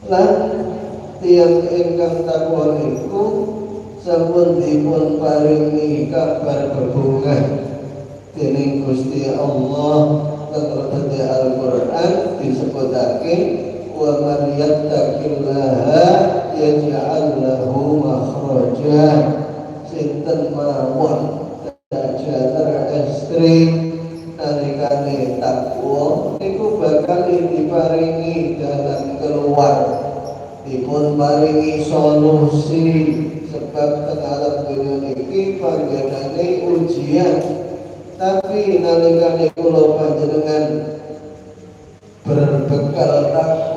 lan tiyang ingkang takwa niku sampun dipun paringi kabar bebungah dening Gusti Allah lan lebete Al-Qur'an disebutake wa man yattaqillaha yaj'al lahu makhraja. Sinten mawon dajar estri nalikane takwa niku bakal diparingi dalan keluar, dipun paringi solusi. Sebab tengah dunia niki panggenane ujian, tapi nalikane kula panjenengan berbekal takwa